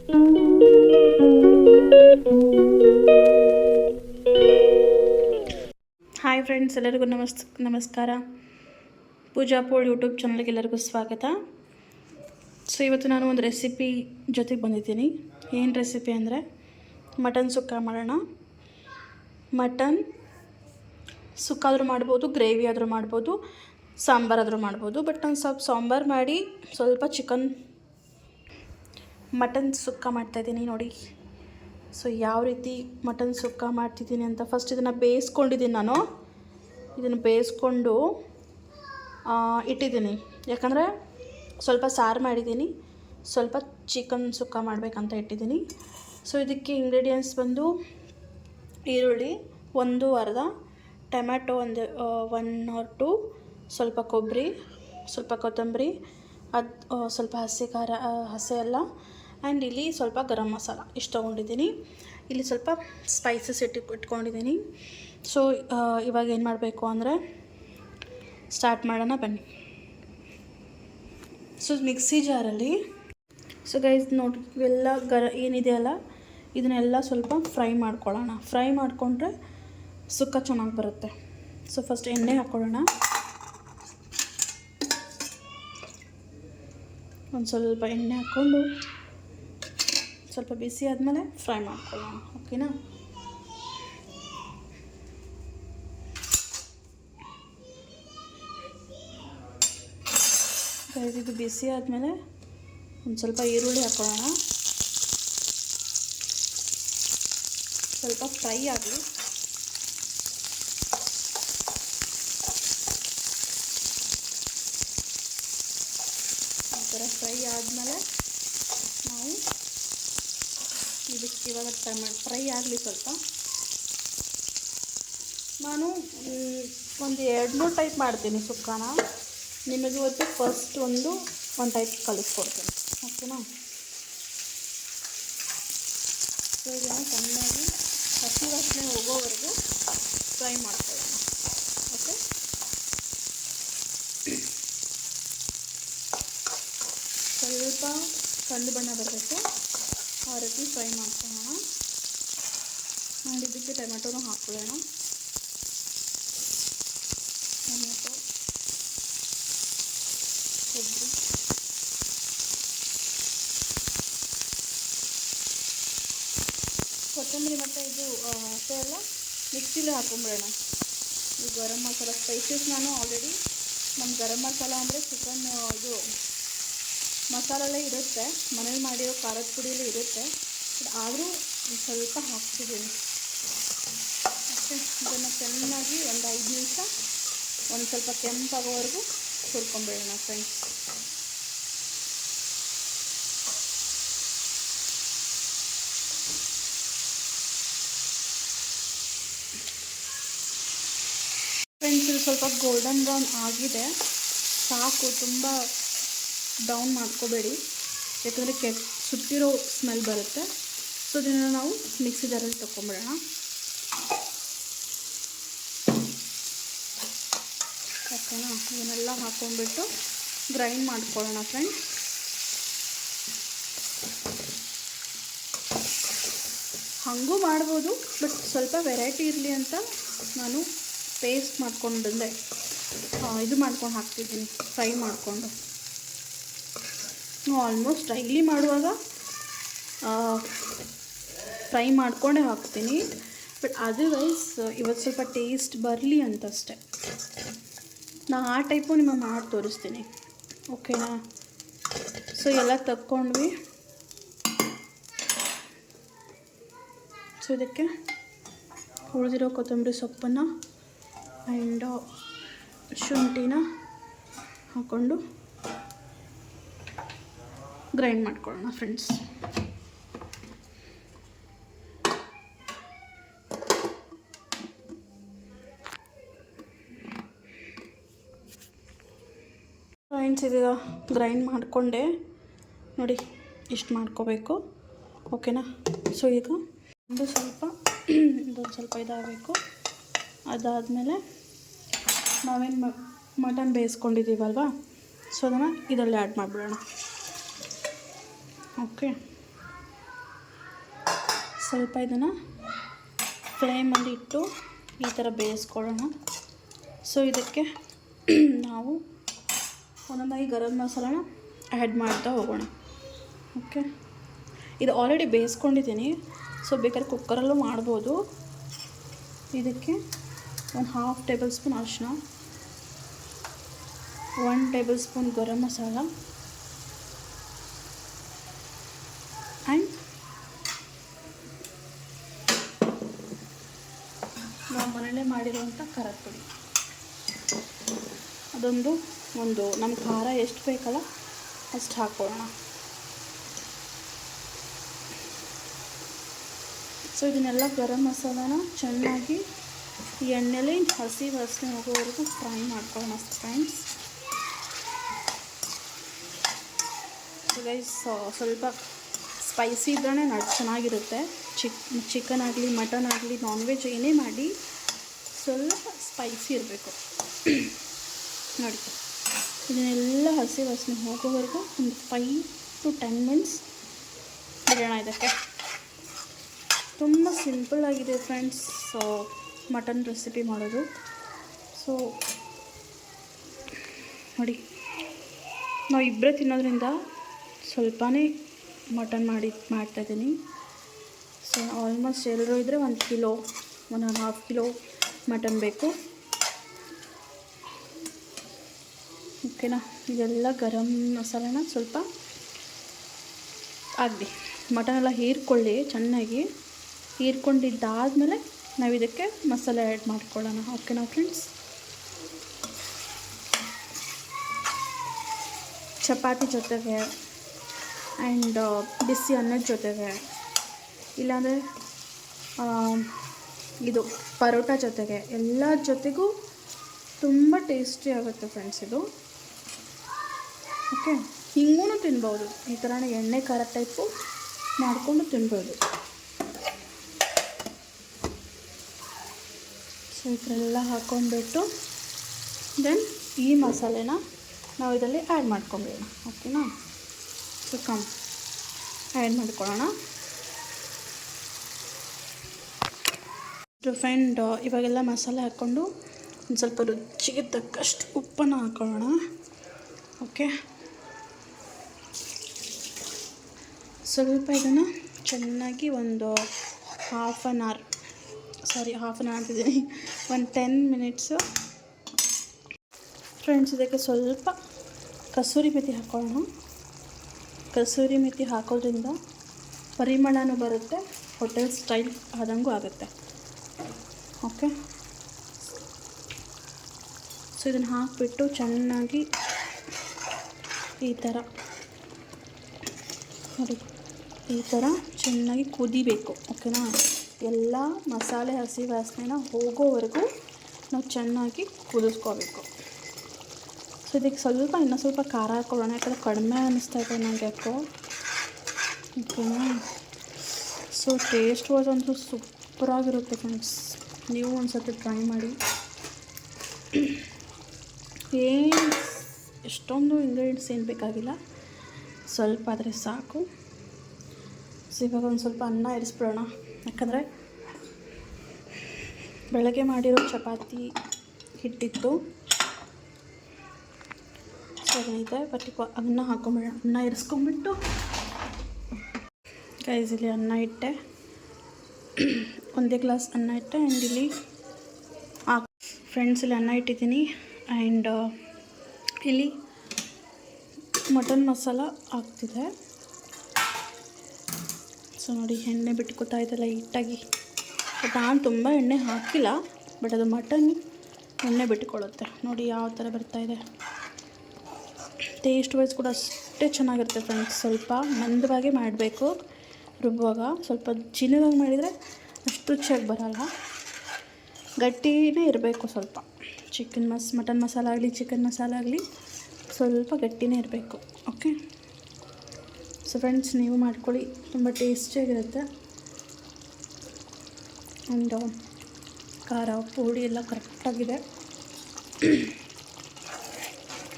Hi friends, ಎಲ್ಲರಿಗೂ ನಮಸ್ಕಾರ. ಪೂಜಾ Pol YouTube ಚಾನಲ್ಗೆ ಎಲ್ಲರಿಗೂ ಸ್ವಾಗತ. ಸೊ ಇವತ್ತು ನಾನು ಒಂದು ರೆಸಿಪಿ ಜೊತೆಗೆ ಬಂದಿದ್ದೀನಿ. ಏನು ರೆಸಿಪಿ ಅಂದರೆ ಮಟನ್ ಸುಕ್ಕ ಮಾಡೋಣ. ಮಟನ್ ಸುಕ್ಕ ಆದರೂ ಮಾಡ್ಬೋದು, ಗ್ರೇವಿ ಆದರೂ ಮಾಡ್ಬೋದು, ಸಾಂಬಾರಾದರೂ ಮಾಡ್ಬೋದು. ಬಟ್ ನಾನು ಸ್ವಲ್ಪ ಸಾಂಬಾರು ಮಾಡಿ ಸ್ವಲ್ಪ ಮಟನ್ ಸುಕ್ಕ ಮಾಡ್ತಾಯಿದ್ದೀನಿ ನೋಡಿ. ಸೊ ಯಾವ ರೀತಿ ಮಟನ್ ಸುಕ್ಕ ಮಾಡ್ತಿದ್ದೀನಿ ಅಂತ ಫಸ್ಟ್ ಇದನ್ನು ಬೇಯಿಸ್ಕೊಂಡಿದ್ದೀನಿ. ನಾನು ಇದನ್ನು ಬೇಯಿಸ್ಕೊಂಡು ಇಟ್ಟಿದ್ದೀನಿ. ಯಾಕಂದರೆ ಸ್ವಲ್ಪ ಸಾರು ಮಾಡಿದ್ದೀನಿ, ಸ್ವಲ್ಪ ಚಿಕನ್ ಸುಕ್ಕ ಮಾಡಬೇಕಂತ ಇಟ್ಟಿದ್ದೀನಿ. ಸೊ ಇದಕ್ಕೆ ಇಂಗ್ರೀಡಿಯೆಂಟ್ಸ್ ಬಂದು ಈರುಳ್ಳಿ ಒಂದು ಅರ್ಧ, ಟೊಮ್ಯಾಟೊ ಒಂದು 1 or 2, ಸ್ವಲ್ಪ ಕೊಬ್ಬರಿ, ಸ್ವಲ್ಪ ಕೊತ್ತಂಬರಿ, ಸ್ವಲ್ಪ ಹಸಿ ಅಲ್ಲ, ಆ್ಯಂಡ್ ಇಲ್ಲಿ ಸ್ವಲ್ಪ ಗರಂ ಮಸಾಲ ಇಷ್ಟು ತೊಗೊಂಡಿದ್ದೀನಿ. ಇಲ್ಲಿ ಸ್ವಲ್ಪ ಸ್ಪೈಸಸ್ ಇಟ್ಕೊಂಡಿದ್ದೀನಿ. ಸೊ ಇವಾಗ ಏನು ಮಾಡಬೇಕು ಅಂದರೆ ಸ್ಟಾರ್ಟ್ ಮಾಡೋಣ ಬನ್ನಿ. ಸೊ ಮಿಕ್ಸಿ ಜಾರಲ್ಲಿ ಗೈಸ್ ನೋಡಿ, ಇವೆಲ್ಲ ಏನಿದೆಯಲ್ಲ ಇದನ್ನೆಲ್ಲ ಸ್ವಲ್ಪ ಫ್ರೈ ಮಾಡ್ಕೊಳ್ಳೋಣ. ಫ್ರೈ ಮಾಡಿಕೊಂಡ್ರೆ ಸುಕ್ಕ ಚೆನ್ನಾಗಿ ಬರುತ್ತೆ. ಸೊ ಫಸ್ಟ್ ಎಣ್ಣೆ ಹಾಕ್ಕೊಳ್ಳೋಣ. ಒಂದು ಸ್ವಲ್ಪ ಎಣ್ಣೆ ಹಾಕ್ಕೊಂಡು ಸ್ವಲ್ಪ ಬಿಸಿ ಆದಮೇಲೆ ಫ್ರೈ ಮಾಡ್ಕೊಳ್ಳೋಣ. ಓಕೆನಾ? ಇದು ಬಿಸಿ ಆದಮೇಲೆ ಒಂದು ಸ್ವಲ್ಪ ಈರುಳ್ಳಿ ಹಾಕ್ಕೊಳ್ಳೋಣ. ಸ್ವಲ್ಪ ಫ್ರೈ ಆಗಲಿ. ಈ ಥರ ಫ್ರೈ ಆದಮೇಲೆ ನಾವು ಇದಕ್ಕೆ ಇವಾಗ ಫ್ರೈ ಆಗಲಿ ಸ್ವಲ್ಪ. ನಾನು ಒಂದು 2-3 ಟೈಪ್ ಮಾಡ್ತೀನಿ ಸುಕ್ಕನ. ನಿಮಗೆ ಇವತ್ತು ಫಸ್ಟ್ ಒಂದು ಟೈಪ್ ಕಲಿಸ್ಕೊಡ್ತೀನಿ. ಓಕೆನಾ? ಸೊ ಇದನ್ನು ಚೆನ್ನಾಗಿ ಹಸಿ ವಾಸನೆ ಹೋಗೋವರೆಗೂ ಫ್ರೈ ಮಾಡ್ಕೊಳ್ಳೋಣ. ಓಕೆ, ಸ್ವಲ್ಪ ಕಂದು ಬಣ್ಣ ಬರಬೇಕು, ಆ ರೀತಿ ಫ್ರೈ ಮಾಡ್ಕೊಳ್ಳೋಣ. ಆ್ಯಂಡ್ ಇದಕ್ಕೆ ಟೊಮೆಟೊನೂ ಹಾಕ್ಕೊಳ್ಳೋಣ. ಟೊಮೆಟೊ, ಕೊಬ್ಬರಿ, ಕೊತ್ತಂಬರಿ ಮತ್ತು ಇದು ಹಸಿ ಎಲ್ಲ ಮಿಕ್ಸಿಲಿ ಹಾಕೊಂಬಿಡೋಣ. ಈ ಗರಂ ಮಸಾಲ ಸ್ಪೈಸಸ್ ನಾನು ಆಲ್ರೆಡಿ ನಮ್ಮ ಗರಂ ಮಸಾಲ ಅಂದರೆ ಚಿಕನ್ ಇದು ಮಸಾಲೆಲ್ಲೇ ಇರುತ್ತೆ, ಮನೇಲಿ ಮಾಡಿರೋ ಖಾರದ ಪುಡಿಯಲ್ಲಿ ಇರುತ್ತೆ. ಬಟ್ ಆದರೂ ಸ್ವಲ್ಪ ಹಾಕ್ತಿದ್ದೀನಿ. ಓಕೆ, ಇದನ್ನು ಚೆನ್ನಾಗಿ ಒಂದು 5 ನಿಮಿಷ ಒಂದು ಸ್ವಲ್ಪ ಕೆಂಪಾಗೋವರೆಗೂ ಹುರ್ಕೊಂಬಿಡೋಣ ಫ್ರೆಂಡ್ಸ್. ಇದು ಸ್ವಲ್ಪ ಗೋಲ್ಡನ್ ಬ್ರೌನ್ ಆಗಿದೆ, ಸಾಕು. ತುಂಬ ಬ್ರೌನ್ ಮಾಡ್ಕೋಬೇಡಿ, ಯಾಕಂದರೆ ಸುಟ್ಟಿರೋ ಸ್ಮೆಲ್ ಬರುತ್ತೆ. ಸೊ ಇದನ್ನು ನಾವು ಮಿಕ್ಸಿ ಜಾರಲ್ಲಿ ತಗೊಂಬಿಡೋಣ. ಓಕೆನಾ? ಇದನ್ನೆಲ್ಲ ಹಾಕ್ಕೊಂಡ್ಬಿಟ್ಟು ಗ್ರೈಂಡ್ ಮಾಡ್ಕೊಳ್ಳೋಣ ಫ್ರೆಂಡ್ಸ್. ಹಾಗೂ ಮಾಡ್ಬೋದು, ಬಟ್ ಸ್ವಲ್ಪ ವೆರೈಟಿ ಇರಲಿ ಅಂತ ನಾನು ಪೇಸ್ಟ್ ಮಾಡ್ಕೊಂಡಂದೆ ಇದು ಮಾಡ್ಕೊಂಡು ಹಾಕ್ತಿದ್ದೀನಿ, ಫ್ರೈ ಮಾಡಿಕೊಂಡು. ಆಲ್ಮೋಸ್ಟ್ ಡೈಲಿ ಮಾಡುವಾಗ ಫ್ರೈ ಮಾಡಿಕೊಂಡೇ ಹಾಕ್ತೀನಿ. ಬಟ್ ಅದರ್ವೈಸ್ ಇವತ್ತು ಸ್ವಲ್ಪ ಟೇಸ್ಟ್ ಬರಲಿ ಅಂತಷ್ಟೆ. ನಾನು ಆ ಟೈಪು ನಿಮಗೆ ಮಾಡಿ ತೋರಿಸ್ತೀನಿ. ಓಕೆನಾ? ಸೊ ಎಲ್ಲ ತಕ್ಕೊಂಡ್ವಿ. ಸೊ ಇದಕ್ಕೆ ಉಳಿದಿರೋ ಕೊತ್ತಂಬರಿ ಸೊಪ್ಪನ್ನು ಆ್ಯಂಡ್ ಶುಂಠಿನ ಹಾಕ್ಕೊಂಡು ಗ್ರೈಂಡ್ ಮಾಡ್ಕೊಳ್ಳೋಣ ಫ್ರೆಂಡ್ಸ್. ಫ್ರೆಂಡ್ಸ್ ಇದೀಗ ಗ್ರೈಂಡ್ ಮಾಡಿಕೊಂಡೆ ನೋಡಿ, ಇಷ್ಟು ಮಾಡ್ಕೋಬೇಕು. ಓಕೆನಾ? ಸೊ ಈಗ ಇದೊಂದು ಸ್ವಲ್ಪ ಇದಾಗಬೇಕು. ಅದಾದಮೇಲೆ ನಾವೇನು ಮಟನ್ ಬೇಯಿಸ್ಕೊಂಡಿದ್ದೀವಲ್ವ, ಸೊ ಅದನ್ನು ಇದರಲ್ಲಿ ಆ್ಯಡ್ ಮಾಡಿಬಿಡೋಣ. ಓಕೆ, ಸ್ವಲ್ಪ ಇದನ್ನು ಫ್ಲೇಮಲ್ಲಿ ಇಟ್ಟು ಈ ಥರ ಬೇಯಿಸ್ಕೊಳ್ಳೋಣ. ಸೊ ಇದಕ್ಕೆ ನಾವು ಒಂದೊಂದಾಗಿ ಗರಂ ಮಸಾಲಾನ ಆ್ಯಡ್ ಮಾಡ್ತಾ ಹೋಗೋಣ. ಓಕೆ, ಇದು ಆಲ್ರೆಡಿ ಬೇಯಿಸ್ಕೊಂಡಿದ್ದೀನಿ. ಸೊ ಬೇಕಾದ್ರೆ ಕುಕ್ಕರಲ್ಲೂ ಮಾಡ್ಬೋದು. ಇದಕ್ಕೆ ಒಂದು 1/2 ಟೇಬಲ್ ಸ್ಪೂನ್ ಅರಿಶಿನ, 1 table spoon garam masala and ನಾವು ಮನೆಯಲ್ಲೇ ಮಾಡಿರುವಂಥ ಖಾರದ ಪುಡಿ. ಅದೊಂದು ನಮ್ಮ ಖಾರ ಎಷ್ಟು ಬೇಕಲ್ಲ ಅಷ್ಟು ಹಾಕ್ಕೊಳ್ಳೋಣ. ಸೊ ಇದನ್ನೆಲ್ಲ ಗರಂ ಮಸಾಲಾನ ಚೆನ್ನಾಗಿ ಈ ಎಣ್ಣೆಲಿ ಹಸಿ ವಾಸನೆ ಹೋಗೋವರೆಗೂ ಫ್ರೈ ಮಾಡ್ಕೊಳ್ಳೋಣ ಫ್ರೆಂಡ್ಸ್. ಸೊ ಗೈಸ್, ಸ್ವಲ್ಪ ಸ್ಪೈಸಿ ಇದ್ರೇ ಚೆನ್ನಾಗಿರುತ್ತೆ. ಚಿಕನ್ ಆಗಲಿ ಮಟನ್ ಆಗಲಿ ನಾನ್ ವೆಜ್ ಏನೇ ಮಾಡಿ ಸ್ವಲ್ಪ ಸ್ಪೈಸಿ ಇರಬೇಕು. ನೋಡಿ, ಇದನ್ನೆಲ್ಲ ಹಸಿ ವಾಸನೆ ಹೋಗೋವರೆಗೂ ಒಂದು 5 to 10 ಮಿನಿಟ್ಸ್ ಬಿಡೋಣ. ಇದಕ್ಕೆ ತುಂಬ ಸಿಂಪಲ್ಲಾಗಿದೆ ಫ್ರೆಂಡ್ಸ್ ಮಟನ್ ರೆಸಿಪಿ ಮಾಡೋದು. ಸೊ ನೋಡಿ, ನಾವು ಇಬ್ಬರೇ ತಿನ್ನೋದ್ರಿಂದ ಸ್ವಲ್ಪನೇ ಮಟನ್ ಮಾಡ್ತಾಯಿದ್ದೀನಿ. ಸೊ ಆಲ್ಮೋಸ್ಟ್ ಎಲ್ಲರೂ ಇದ್ದರೆ 1 ಕಿಲೋ 1.5 ಕಿಲೋ ಮಟನ್ ಬೇಕು. ಓಕೆನಾ, ಇದೆಲ್ಲ ಗರಂ ಮಸಾಲೆನ ಸ್ವಲ್ಪ ಆಗಲಿ, ಮಟನೆಲ್ಲ ಹೀರ್ಕೊಳ್ಳಿ ಚೆನ್ನಾಗಿ. ಹೀರ್ಕೊಂಡಿದ್ದಾದಮೇಲೆ ನಾವು ಇದಕ್ಕೆ ಮಸಾಲೆ ಆ್ಯಡ್ ಮಾಡ್ಕೊಳ್ಳೋಣ. ಓಕೆನಾ ಫ್ರೆಂಡ್ಸ್. ಚಪಾತಿ ಜೊತೆಗೆ ಆ್ಯಂಡ್ ಬಿಸಿ ಅನ್ನದ ಜೊತೆಗೆ, ಇಲ್ಲಾಂದರೆ ಇದು ಪರೋಟ ಜೊತೆಗೆ, ಎಲ್ಲ ಜೊತೆಗೂ ತುಂಬ ಟೇಸ್ಟಿ ಆಗುತ್ತೆ ಫ್ರೆಂಡ್ಸ್ ಇದು. ಓಕೆ, ಹಿಂಗೂ ತಿನ್ಬೋದು. ಈ ಥರನೇ ಎಣ್ಣೆ ಖಾರ ಟೈಪು ಮಾಡಿಕೊಂಡು ತಿನ್ಬೋದು. ಸೊ ಈ ಥರ ಎಲ್ಲ ಹಾಕ್ಕೊಂಡ್ಬಿಟ್ಟು ದೆನ್ ಈ ಮಸಾಲೆನ ನಾವು ಇದರಲ್ಲಿ ಆ್ಯಡ್ ಮಾಡ್ಕೊಂಬಿಡೋಣ. ಓಕೆನಾ. ಸೊ ಆ್ಯಡ್ ಮಾಡ್ಕೊಳ್ಳೋಣ. ಫ್ರೆಂಡ್, ಇವಾಗೆಲ್ಲ ಮಸಾಲೆ ಹಾಕ್ಕೊಂಡು ಒಂದು ಸ್ವಲ್ಪ ರುಚಿಗೆ ತಕ್ಕಷ್ಟು ಉಪ್ಪನ್ನು ಹಾಕ್ಕೊಳ್ಳೋಣ. ಓಕೆ, ಸ್ವಲ್ಪ ಇದನ್ನು ಚೆನ್ನಾಗಿ ಒಂದು ಹಾಫ್ ಆನ್ ಅವರ್ ಅಂತಿದ್ದೀನಿ, ಒಂದು 10 ಮಿನಿಟ್ಸು ಫ್ರೆಂಡ್ಸ್. ಇದಕ್ಕೆ ಸ್ವಲ್ಪ ಕಸೂರಿ ಮೆಥಿ ಹಾಕ್ಕೊಳ್ಳೋಣ. ಕಸೂರಿ ಮೆಥಿ ಹಾಕೋದ್ರಿಂದ ಪರಿಮಳನೂ ಬರುತ್ತೆ, ಹೋಟೆಲ್ ಸ್ಟೈಲ್ ಆದಂಗೂ ಆಗುತ್ತೆ. ಓಕೆ, ಸೊ ಇದನ್ನು ಹಾಕಿಬಿಟ್ಟು ಚೆನ್ನಾಗಿ ಈ ಥರ ನೋಡಿ, ಈ ಥರ ಚೆನ್ನಾಗಿ ಕುದಿಬೇಕು. ಓಕೆನಾ, ಎಲ್ಲ ಮಸಾಲೆ ಹಸಿ ವಾಸನೆನ ಹೋಗೋವರೆಗೂ ನಾವು ಚೆನ್ನಾಗಿ ಕುದಿಸ್ಕೋಬೇಕು. ಸೊ ಇದಕ್ಕೆ ಇನ್ನೂ ಸ್ವಲ್ಪ ಖಾರ ಹಾಕ್ಕೊಳ್ಳೋಣ, ಯಾಕಂದರೆ ಕಡಿಮೆ ಅನ್ನಿಸ್ತಾ ಇದೆ ನನಗೆ ಯಾಕೋ. ಓಕೆನಾ. ಸೊ ಟೇಸ್ಟ್ ವಾಸ್ ಅಂತೂ ಸೂಪರಾಗಿರುತ್ತೆ ಫ್ರೆಂಡ್ಸ್, ನೀವು ಒಂದು ಸರ್ತಿ ಟ್ರೈ ಮಾಡಿ. ಎಷ್ಟೊಂದು ಇಂಗ್ರೀಡಿಯೆಂಟ್ಸ್ ಏನು ಬೇಕಾಗಿಲ್ಲ, ಸ್ವಲ್ಪ ಆದರೆ ಸಾಕು. ಸೊ ಇವಾಗ ಒಂದು ಸ್ವಲ್ಪ ಅನ್ನ ಇರಿಸ್ಬಿಡೋಣ, ಯಾಕಂದರೆ ಬೆಳಗ್ಗೆ ಮಾಡಿರೋ ಚಪಾತಿ ಹಿಟ್ಟಿತ್ತು. ಸೊ ಅದನ್ನೈತೆ ಅನ್ನ ಹಾಕೊಂಬಿಡೋಣ. ಅನ್ನ ಇರಿಸ್ಕೊಂಬಿಟ್ಟು ಗೈಸ್, ಇಲ್ಲಿ ಅನ್ನ ಇಟ್ಟೆ, 1 ಗ್ಲಾಸ್ ಅನ್ನ ಇಟ್ಟೆ. ಆ್ಯಂಡ್ ಇಲ್ಲಿ ಫ್ರೆಂಡ್ಸ್ ಇಲ್ಲಿ ಅನ್ನ ಇಟ್ಟಿದ್ದೀನಿ. ಆ್ಯಂಡ್ ಇಲ್ಲಿ ಮಟನ್ ಮಸಾಲ ಹಾಕ್ತಿದೆ. ಸೊ ನೋಡಿ, ಎಣ್ಣೆ ಬಿಟ್ಕೊತಾ ಇದೆಲ್ಲ ಹಿಟ್ಟಾಗಿ. ಬಟ್ ನಾನು ತುಂಬ ಎಣ್ಣೆ ಹಾಕಿಲ್ಲ, ಬಟ್ ಅದು ಮಟನ್ ಎಣ್ಣೆ ಬಿಟ್ಕೊಳ್ಳುತ್ತೆ. ನೋಡಿ ಯಾವ ಥರ ಬರ್ತಾಯಿದೆ. ಟೇಸ್ಟ್ ವೈಸ್ ಕೂಡ ಅಷ್ಟೇ ಚೆನ್ನಾಗಿರುತ್ತೆ ಫ್ರೆಂಡ್ಸ್. ಸ್ವಲ್ಪ ಮಂದವಾಗಿ ಮಾಡಬೇಕು ರುಬ್ಬುವಾಗ, ಸ್ವಲ್ಪ ಚಿನ್ನದಾಗಿ ಮಾಡಿದರೆ ಅಷ್ಟು ರುಚಿಯಾಗಿ ಬರೋಲ್ಲ. ಗಟ್ಟಿನೇ ಇರಬೇಕು ಸ್ವಲ್ಪ. ಮಟನ್ ಮಸಾಲ ಆಗಲಿ ಚಿಕನ್ ಮಸಾಲ ಆಗಲಿ ಸ್ವಲ್ಪ ಗಟ್ಟಿನೇ ಇರಬೇಕು. ಓಕೆ. ಸೊ ಫ್ರೆಂಡ್ಸ್, ನೀವು ಮಾಡ್ಕೊಳ್ಳಿ, ತುಂಬ ಟೇಸ್ಟಿಯಾಗಿರುತ್ತೆ. ಆ್ಯಂಡ್ ಖಾರ ಉಪ್ಪು ಹುಳಿ ಎಲ್ಲ ಕರೆಕ್ಟಾಗಿದೆ.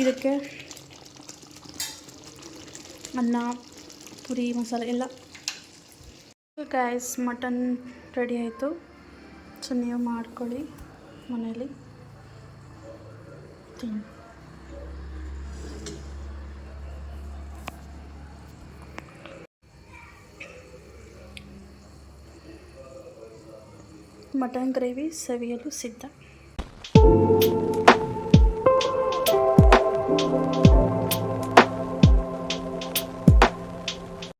ಇದಕ್ಕೆ ಅನ್ನ ಪುರಿ ಮಸಾಲೆ ಎಲ್ಲ ಗಾಯ್ಸ್ ಮಟನ್ ರೆಡಿ ಆಯಿತು. ಸೊ ನೀವು ಮಾಡ್ಕೊಳ್ಳಿ ಮನೇಲಿ ತಿನ್ನಿ. ಮಟನ್ ಗ್ರೇವಿ ಸವಿಯಲು ಸಿದ್ಧ.